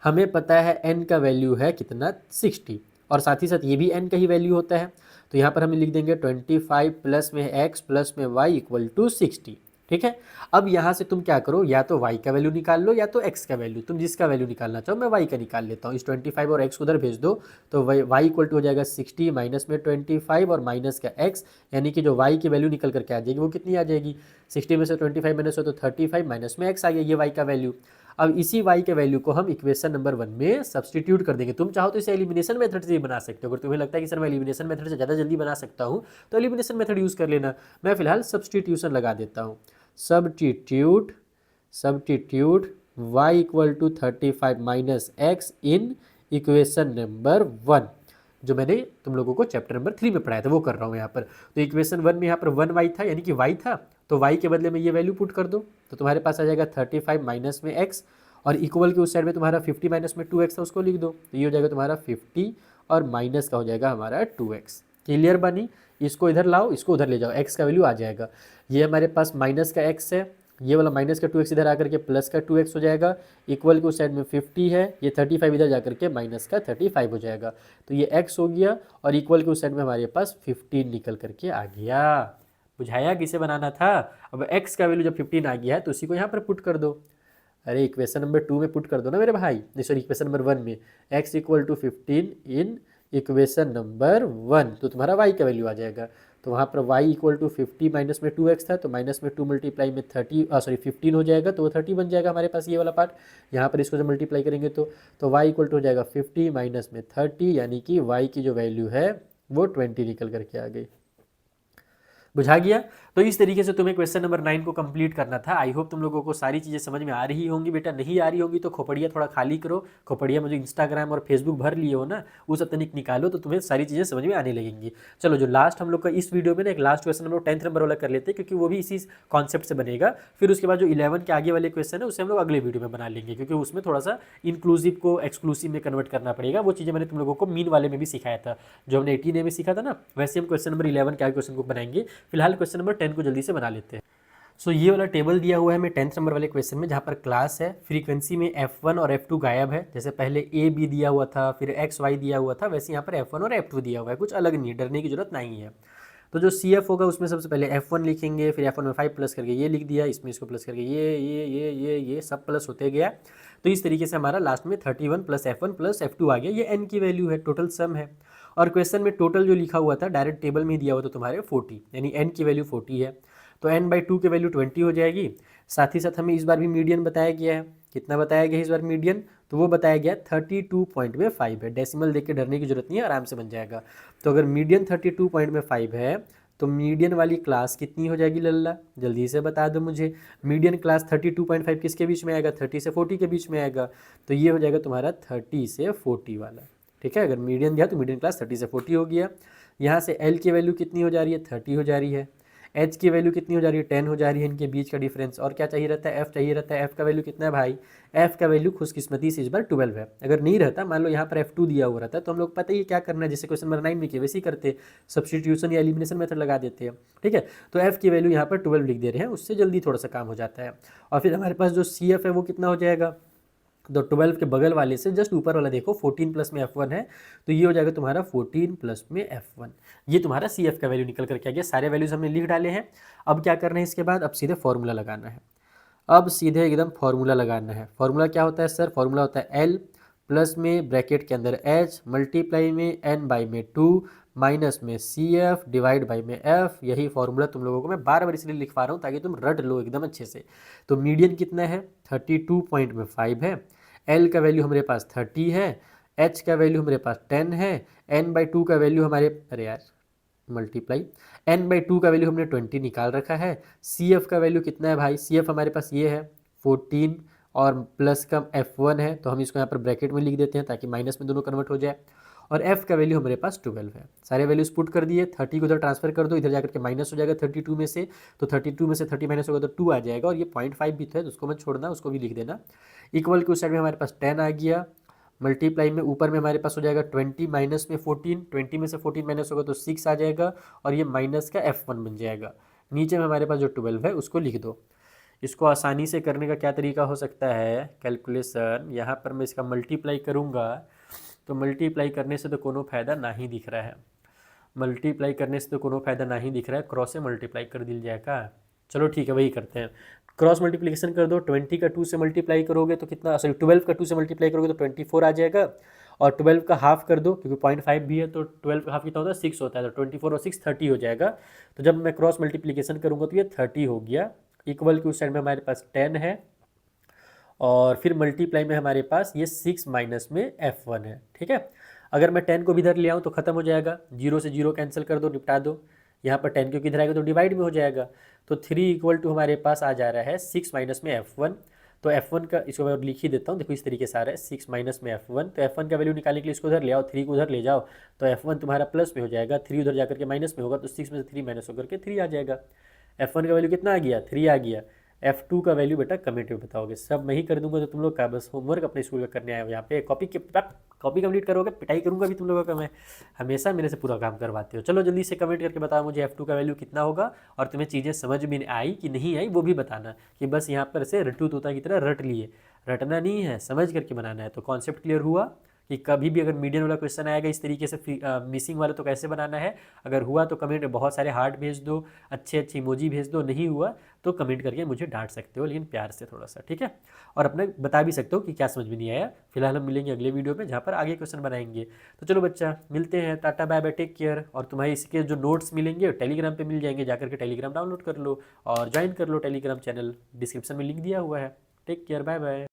हमें पता है n का वैल्यू है कितना 60, और साथ ही साथ ये भी n का ही वैल्यू होता है। तो यहाँ पर हम लिख देंगे 25 प्लस में x प्लस में y इक्वल टू 60। ठीक है, अब यहाँ से तुम क्या करो, या तो y का वैल्यू निकाल लो या तो x का वैल्यू, तुम जिसका वैल्यू निकालना चाहो। मैं y का निकाल लेता हूँ, इस 25 और x को उधर भेज दो, तो y इक्वल टू हो जाएगा 60 माइनस में 25 और माइनस का x, यानी कि जो y की वैल्यू निकल करके आ जाएगी वो कितनी आ जाएगी, 60 में से 25 माइनस हो तो 35 माइनस में x आ गया, ये y का वैल्यू। अब इसी y के वैल्यू को हम इक्वेशन नंबर 1 में सब्सटीट्यूट कर देंगे। तुम चाहो तो इसे एलिमिनेशन मेथड से ही बना सकते हो, अगर तुम्हें लगता है कि सर मैं एलिमिनेशन मेथड से ज़्यादा जल्दी बना सकता हूँ तो एलिमिनेशन मेथड यूज़ कर लेना। मैं फिलहाल सब्सटीट्यूशन लगा देता हूँ, substitute y equal to 35 minus x in equation number 1, जो मैंने तुम लोगों को चैप्टर नंबर 3 में पढ़ाया था वो कर रहा हूँ यहाँ पर। तो इक्वेशन 1 में यहाँ पर 1y था, यानी कि y था, तो y के बदले में ये वैल्यू पुट कर दो, तो तुम्हारे पास आ जाएगा 35 माइनस में x, और इक्वल के उस साइड में तुम्हारा 50 माइनस में 2x था, उसको लिख दो, तो ये हो जाएगा तुम्हारा 50 और माइनस का हो जाएगा हमारा 2x। क्लियर बनी, इसको इधर लाओ, इसको उधर ले जाओ, x का वैल्यू आ जाएगा। ये हमारे पास माइनस का x है, ये वाला माइनस का 2x इधर आकर के प्लस का 2x हो जाएगा, इक्वल के उस साइड में 50 है, ये 35 इधर जाकर के माइनस का 35 हो जाएगा, तो ये x हो गया, और इक्वल के उस साइड में हमारे पास 15 निकल करके आ गया। बुझाया किसे बनाना था। अब x का वैल्यू जब 15 आ गया है तो उसी को यहाँ पर पुट कर दो, अरे इक्वेशन नंबर 2 में पुट कर दो ना मेरे भाई, नहीं सॉरी इक्वेशन नंबर 1 में, x equal to 15 in equation number 1, तो तुम्हारा y का वैल्यू आ जाएगा। तो वहाँ पर y इक्वल टू 50 माइनस में 2x था, तो माइनस में 2 मल्टीप्लाई में 15 हो जाएगा, तो वो 30 बन जाएगा हमारे पास ये वाला पार्ट। यहाँ पर इसको जब मल्टीप्लाई करेंगे तो y इक्वल टू हो जाएगा 50 माइनस में 30, यानी कि y की जो वैल्यू है वो 20 निकल करके आ गई। बुझा गया। तो इस तरीके से तुम्हें क्वेश्चन नंबर 9 को कंप्लीट करना था। आई होप तुम लोगों को सारी चीज़ें समझ में आ रही होंगी। बेटा नहीं आ रही होंगी तो खोपड़िया थोड़ा खाली करो, खोपड़िया में जो इंस्टाग्राम और फेसबुक भर लिए हो ना, वो सब तनिक निकालो तो तुम्हें सारी चीज़ें समझ में आने लगेंगी। चलो जो लास्ट हम लोग का इस वीडियो में ना एक लास्ट क्वेश्चन हम लोग 10th नंबर वाला कर लेते हैं, क्योंकि वो भी इसी कॉन्सेप्ट से बनेगा। फिर उसके बाद जो 11 के आगे वाले क्वेश्चन है उसे हम लोग अगले वीडियो में बना लेंगे, क्योंकि उसमें थोड़ा सा इंक्लूसिव को एक्सक्लूसिव में कन्वर्ट करना पड़ेगा। वो चीज़ें मैंने तुम लोगों को मीन वाले में भी सिखाया था, जो हमने 18A में सीखा था ना, वैसे हम क्वेश्चन नंबर 11 के आगे क्वेश्चन को बनाएंगे। फिलहाल क्वेश्चन नंबर 10 को जल्दी से बना लेते हैं। सो ये वाला टेबल दिया हुआ है हमें 10th नंबर वाले क्वेश्चन में, जहाँ पर क्लास है, फ्रीक्वेंसी में F1 और F2 गायब है। जैसे पहले A B दिया हुआ था, फिर X Y दिया हुआ था, वैसे यहाँ पर F1 और F2 दिया हुआ है। कुछ अलग नहीं है, डरने की जरूरत नहीं है। तो जो CF होगा उसमें सबसे पहले F1 लिखेंगे, फिर F1 में 5 प्लस करके ये लिख दिया, इसमें इसको प्लस करके ये सब प्लस होते गया। तो इस तरीके से हमारा लास्ट में 31 प्लस F1 प्लस F2 आ गया। ये n की वैल्यू है, टोटल सम है। और क्वेश्चन में टोटल जो लिखा हुआ था डायरेक्ट टेबल में ही दिया हुआ था तुम्हारे 40, यानी n की वैल्यू 40 है, तो n/2 की वैल्यू 20 हो जाएगी। साथ ही साथ हमें इस बार भी मीडियन बताया गया है। कितना बताया गया है इस बार मीडियन, तो वो बताया गया 32.5 है। डेसिमल देख के डरने की जरूरत नहीं है, आराम से बन जाएगा। तो अगर मीडियन 32.5 है तो मीडियन वाली क्लास कितनी हो जाएगी लल्ला, जल्दी से बता दो मुझे। मीडियन क्लास 32.5 किसके बीच में आएगा, 30 से 40 के बीच में आएगा, तो ये हो जाएगा तुम्हारा 30 से 40 वाला। ठीक है, अगर मीडियन दिया तो मीडियन क्लास 30 से 40 हो गया। यहाँ से L की वैल्यू कितनी हो जा रही है, 30 हो जा रही है। H की वैल्यू कितनी हो जा रही है, 10 हो जा रही है। इनके बीच का डिफरेंस, और क्या चाहिए रहता है, F चाहिए रहता है। F का वैल्यू कितना है भाई, F का वैल्यू खुशकिस्मती से इस बार 12 है। अगर नहीं रहता, मान लो यहाँ पर F2 दिया हुआ रहता है, तो हम लोग पता ही क्या करना है, जैसे क्वेश्चन नंबर 9 में किए वैसे ही करते, सब्सटीट्यूशन या एलिमिनेशन मेथड लगा देते हैं। ठीक है, तो F की वैल्यू यहाँ पर 12 लिख दे रहे हैं, उससे जल्दी थोड़ा सा काम हो जाता है। और फिर हमारे पास जो CF है वो कितना हो जाएगा, तो 12 के बगल वाले से जस्ट ऊपर वाला देखो, 14 प्लस में F1 है, तो ये हो जाएगा तुम्हारा 14 प्लस में F1। ये तुम्हारा CF का वैल्यू निकल करके आ गया। सारे वैल्यूज हमने लिख डाले हैं। अब क्या करना है इसके बाद, अब सीधे फॉर्मूला लगाना है। अब सीधे एकदम फॉर्मूला लगाना है। फॉर्मूला क्या होता है सर, फॉर्मूला होता है L प्लस में ब्रैकेट के अंदर H मल्टीप्लाई में N/2 माइनस में CF डिवाइड बाई में F। यही फॉर्मूला तुम लोगों को मैं बार बार इसलिए लिखवा रहा हूँ ताकि तुम रट लो एकदम अच्छे से। तो मीडियन कितना है, 32.5 है। L का वैल्यू हमारे पास 30 है, H का वैल्यू हमारे पास 10 है, N/2 का वैल्यू हमारे, अरे यार मल्टीप्लाई, N/2 का वैल्यू हमने 20 निकाल रखा है। CF का वैल्यू कितना है भाई, CF हमारे पास ये है 14 और प्लस का F1 है, तो हम इसको यहाँ पर ब्रैकेट में लिख देते हैं ताकि माइनस में दोनों कन्वर्ट हो जाए। और F का वैल्यू हमारे पास 12 है। सारे वैल्यूज पुट कर दिए, 30 को उधर ट्रांसफर कर दो, इधर जाकर के माइनस हो जाएगा 32 में से, तो 32 में से 30 माइनस होगा तो 2 आ जाएगा। और ये 0.5 भी तो है, तो उसको मत छोड़ना, उसको भी लिख देना। इक्वल के उस साइड में हमारे पास 10 आ गया, मल्टीप्लाई में ऊपर में हमारे पास हो जाएगा 20 माइनस में 14, 20 में से 14 माइनस होगा तो 6 आ जाएगा, और ये माइनस का F1 बन जाएगा। नीचे में हमारे पास जो 12 है उसको लिख दो। इसको आसानी से करने का क्या तरीका हो सकता है, कैलकुलेशन यहाँ पर मैं इसका मल्टीप्लाई करूँगा, तो मल्टीप्लाई करने से तो कोनो फायदा ना ही दिख रहा है, मल्टीप्लाई करने से तो कोनो फायदा ना ही दिख रहा है, क्रॉस से मल्टीप्लाई कर दिया जाएगा। चलो ठीक है, वही करते हैं, क्रॉस मल्टीप्लिकेशन कर दो। 20 का 2 से मल्टीप्लाई करोगे तो कितना, सॉरी 12 का 2 से मल्टीप्लाई करोगे तो 24 आ जाएगा, और 12 का हाफ कर दो क्योंकि 0.5 भी है, तो 12 का हाफ कितना होता है 6 होता है, तो 24 और 6 30 हो जाएगा। तो जब मैं क्रॉस मल्टीप्लिकेशन करूँगा तो ये 30 हो गया। इक्वल के उस साइड में हमारे पास 10 है, और फिर मल्टीप्लाई में हमारे पास ये 6 माइनस में F1 है। ठीक है, अगर मैं 10 को भी इधर ले आऊँ तो खत्म हो जाएगा, 0 से 0 कैंसिल कर दो, निपटा दो। यहाँ पर 10 क्योंकि इधर आएगा तो डिवाइड में हो जाएगा, तो 3 इक्वल टू हमारे पास आ जा रहा है 6 माइनस में F1। तो F1 का, इसको मैं लिख ही देता हूँ, देखो इस तरीके से आ रहा है 6 माइनस में F1। तो F1 का वैल्यू निकालने के लिए इसको उधर ले आओ, 3 को उधर ले जाओ, तो F1 तुम्हारा प्लस में हो जाएगा, 3 उधर जाकर के माइनस में होगा, तो 6 में से 3 माइनस होकर के 3 आ जाएगा। F1 का वैल्यू कितना आ गया, 3 आ गया। F2 का वैल्यू बेटा कमेंट में बताओगे, सब मैं ही कर दूंगा, तो तुम लोग का बस होमवर्क अपने स्कूल का करने आए हो यहाँ पे, कॉपी कंप्लीट करोगे, पिटाई करूंगा भी तुम लोगों का मैं, हमेशा मेरे से पूरा काम करवाते हो। चलो जल्दी से कमेंट करके बताओ मुझे F2 का वैल्यू कितना होगा, और तुम्हें चीज़ें समझ में आई कि नहीं आई वो भी बताना, कि बस यहाँ पर से रट्टू तोता की तरह रट लिए, रटना नहीं है, समझ करके बनाना है। तो कॉन्सेप्ट क्लियर हुआ कि कभी भी अगर मीडियन वाला क्वेश्चन आएगा इस तरीके से मिसिंग वाला तो कैसे बनाना है, अगर हुआ तो कमेंट में बहुत सारे हार्ट भेज दो, अच्छे अच्छे इमोजी भेज दो, नहीं हुआ तो कमेंट करके मुझे डांट सकते हो, लेकिन प्यार से थोड़ा सा, ठीक है, और अपना बता भी सकते हो कि क्या समझ में नहीं आया। फिलहाल हम मिलेंगे अगले वीडियो में जहाँ पर आगे क्वेश्चन बनाएंगे। तो चलो बच्चा, मिलते हैं, tata bye bye, take care. और तुम्हारे इसके जो नोट्स मिलेंगे टेलीग्राम पे मिल जाएंगे, जाकर के टेलीग्राम डाउनलोड कर लो और ज्वाइन कर लो टेलीग्राम चैनल, डिस्क्रिप्शन में लिंक दिया हुआ है। Take care, bye bye.